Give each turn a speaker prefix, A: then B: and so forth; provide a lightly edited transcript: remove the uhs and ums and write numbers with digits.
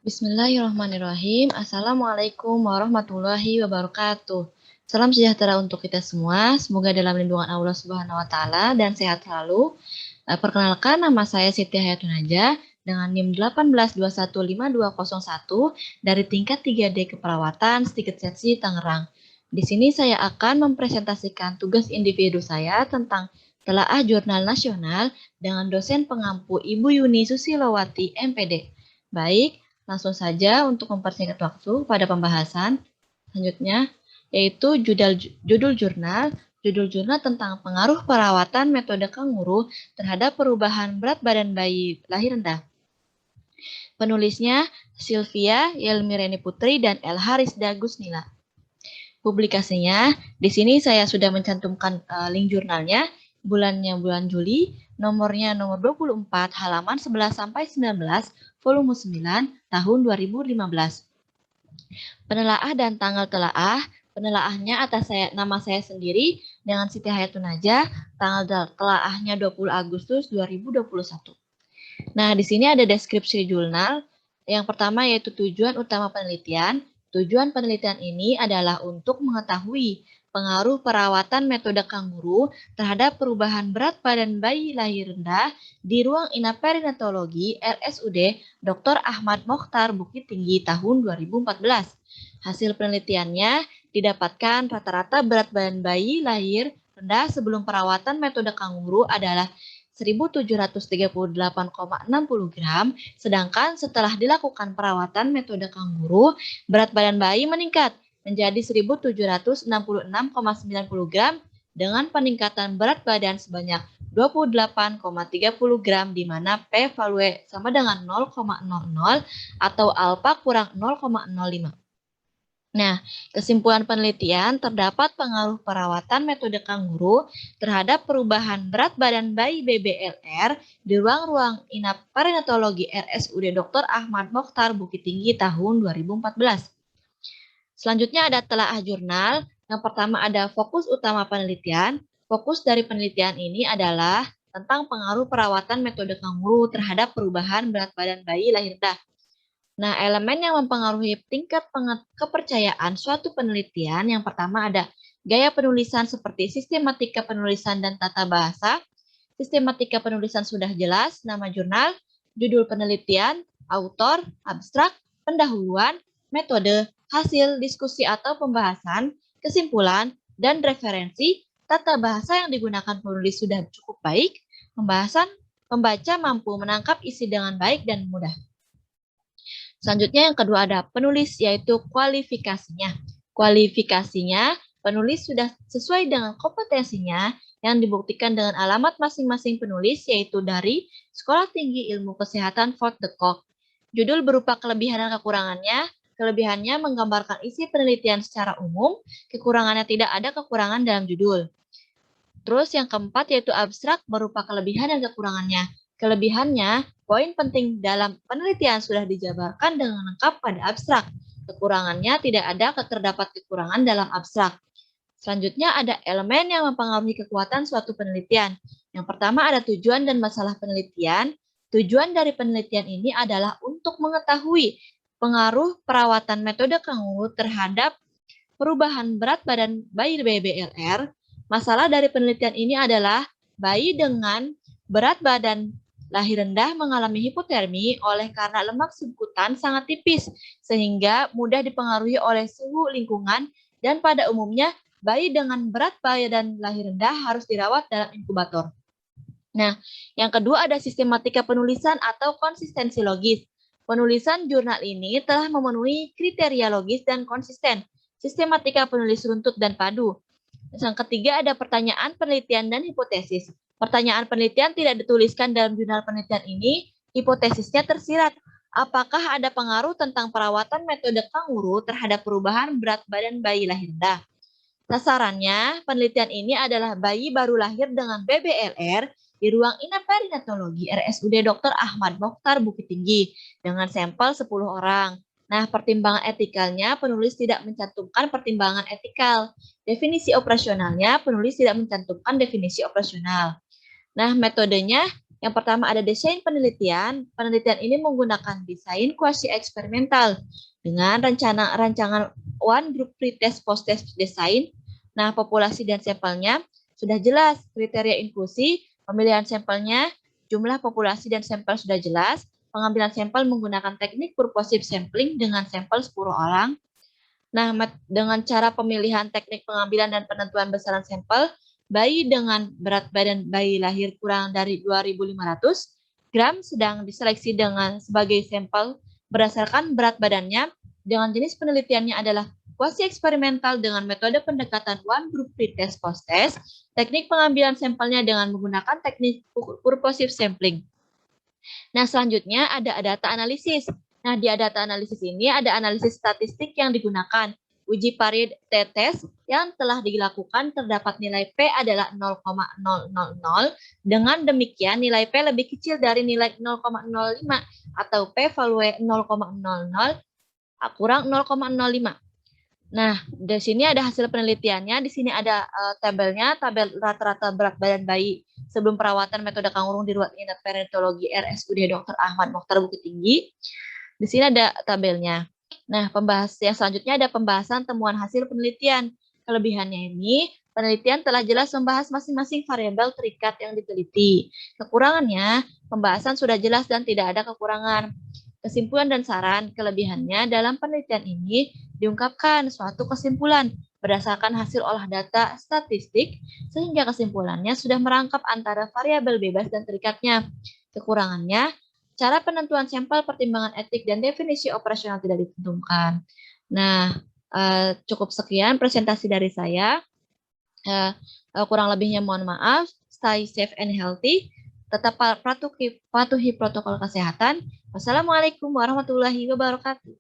A: Bismillahirrahmanirrahim. Assalamualaikum warahmatullahi wabarakatuh. Salam sejahtera untuk kita semua. Semoga dalam lindungan Allah Subhanahu wa taala dan sehat selalu. Perkenalkan, nama saya Siti Hayatun Najah dengan NIM 18215201 dari tingkat 3D Keperawatan Sedikit Seksi Tangerang. Di sini saya akan mempresentasikan tugas individu saya tentang telaah jurnal nasional dengan dosen pengampu Ibu Yuni Susilowati MPD. Baik, langsung saja untuk mempersingkat waktu pada pembahasan selanjutnya, yaitu judul jurnal tentang pengaruh perawatan metode kanguru terhadap perubahan berat badan bayi lahir rendah. Penulisnya Sylvia Yelmireni Putri dan El Harisda Gusnila. Publikasinya, di sini saya sudah mencantumkan link jurnalnya, bulannya bulan Juli, nomornya nomor 24, halaman 11 sampai 19, volume 9, tahun 2015. Penelaah dan tanggal telaah, penelaahnya atas nama saya sendiri dengan Siti Hayatun Najah, tanggal telaahnya 20 Agustus 2021. Nah, di sini ada deskripsi jurnal. Yang pertama yaitu tujuan utama penelitian. Tujuan penelitian ini adalah untuk mengetahui pengaruh perawatan metode kanguru terhadap perubahan berat badan bayi lahir rendah di ruang inap perinatologi RSUD Dr. Ahmad Mokhtar Bukit Tinggi tahun 2014. Hasil penelitiannya didapatkan rata-rata berat badan bayi lahir rendah sebelum perawatan metode kanguru adalah 1.738,60 gram, sedangkan setelah dilakukan perawatan metode kanguru, berat badan bayi meningkat menjadi 1.766,90 gram dengan peningkatan berat badan sebanyak 28,30 gram di mana p-value sama dengan 0,00 atau alfa kurang 0,05. Nah, kesimpulan penelitian terdapat pengaruh perawatan metode kanguru terhadap perubahan berat badan bayi BBLR di ruang-ruang inap perinatologi RSUD Dr. Ahmad Mokhtar Bukit Tinggi tahun 2014. Selanjutnya ada telaah jurnal. Yang pertama ada fokus utama penelitian. Fokus dari penelitian ini adalah tentang pengaruh perawatan metode kanguru terhadap perubahan berat badan bayi lahir rendah. Nah, elemen yang mempengaruhi tingkat kepercayaan suatu penelitian yang pertama ada gaya penulisan seperti sistematika penulisan dan tata bahasa. Sistematika penulisan sudah jelas, nama jurnal, judul penelitian, autor, abstrak, pendahuluan, metode, hasil, diskusi atau pembahasan, kesimpulan, dan referensi. Tata bahasa yang digunakan penulis sudah cukup baik, pembaca mampu menangkap isi dengan baik dan mudah. Selanjutnya yang kedua ada penulis, yaitu kualifikasinya. Kualifikasinya, penulis sudah sesuai dengan kompetensinya yang dibuktikan dengan alamat masing-masing penulis, yaitu dari Sekolah Tinggi Ilmu Kesehatan Fort de Kock. Judul berupa kelebihan dan kekurangannya. Kelebihannya menggambarkan isi penelitian secara umum, kekurangannya tidak ada kekurangan dalam judul. Terus yang keempat yaitu abstrak berupa kelebihan dan kekurangannya. Kelebihannya, poin penting dalam penelitian sudah dijabarkan dengan lengkap pada abstrak. Kekurangannya tidak ada terdapat kekurangan dalam abstrak. Selanjutnya ada elemen yang mempengaruhi kekuatan suatu penelitian. Yang pertama ada tujuan dan masalah penelitian. Tujuan dari penelitian ini adalah untuk mengetahui pengaruh perawatan metode kanguru terhadap perubahan berat badan bayi BBLR. Masalah dari penelitian ini adalah bayi dengan berat badan lahir rendah mengalami hipotermi oleh karena lemak subkutan sangat tipis sehingga mudah dipengaruhi oleh suhu lingkungan dan pada umumnya bayi dengan berat badan lahir rendah harus dirawat dalam inkubator. Nah, yang kedua ada sistematika penulisan atau konsistensi logis. Penulisan jurnal ini telah memenuhi kriteria logis dan konsisten. Sistematika penulis runtut dan padu. Yang ketiga ada pertanyaan penelitian dan hipotesis. Pertanyaan penelitian tidak dituliskan dalam jurnal penelitian ini, hipotesisnya tersirat. Apakah ada pengaruh tentang perawatan metode kanguru terhadap perubahan berat badan bayi lahir rendah? Sasarannya, penelitian ini adalah bayi baru lahir dengan BBLR di ruang inap perinatologi RSUD Dr. Ahmad Mokhtar Bukit Tinggi dengan sampel 10 orang. Nah, pertimbangan etikalnya penulis tidak mencantumkan pertimbangan etikal. Definisi operasionalnya penulis tidak mencantumkan definisi operasional. Nah, metodenya Yang pertama ada desain penelitian. Penelitian ini menggunakan desain kuasi eksperimental dengan rancangan one group pretest post-test design. Nah, populasi dan sampelnya sudah jelas, kriteria inklusi, pemilihan sampelnya, jumlah populasi dan sampel sudah jelas, pengambilan sampel menggunakan teknik purposive sampling dengan sampel 10 orang. Nah, dengan cara pemilihan teknik pengambilan dan penentuan besaran sampel, bayi dengan berat badan bayi lahir kurang dari 2.500 gram sedang diseleksi dengan sebagai sampel berdasarkan berat badannya. Dengan jenis penelitiannya adalah kuasi eksperimental dengan metode pendekatan one group pretest post-test, teknik pengambilan sampelnya dengan menggunakan teknik purposive sampling. Nah, selanjutnya ada data analisis. Nah, di data analisis ini ada analisis statistik yang digunakan. Uji paritas yang telah dilakukan terdapat nilai P adalah 0,000. Dengan demikian, nilai P lebih kecil dari nilai 0,05 atau P value 0,00 kurang 0,05. Nah, di sini ada hasil penelitiannya. Di sini ada tabelnya, tabel rata-rata berat badan bayi sebelum perawatan metode kangurung di ruang inap perinatologi RSUD Dr. Ahmad Mokhtar Bukit Tinggi. Di sini ada tabelnya. Nah, yang selanjutnya ada pembahasan temuan hasil penelitian. Kelebihannya ini, penelitian telah jelas membahas masing-masing variabel terikat yang diteliti. Kekurangannya, pembahasan sudah jelas dan tidak ada kekurangan. Kesimpulan dan saran, kelebihannya dalam penelitian ini diungkapkan suatu kesimpulan berdasarkan hasil olah data statistik, sehingga kesimpulannya sudah merangkap antara variabel bebas dan terikatnya. Kekurangannya, cara penentuan sampel, pertimbangan etik, dan definisi operasional tidak ditentukan. Nah, cukup sekian presentasi dari saya. Kurang lebihnya mohon maaf. Stay safe and healthy. Tetap patuhi protokol kesehatan. Wassalamualaikum warahmatullahi wabarakatuh.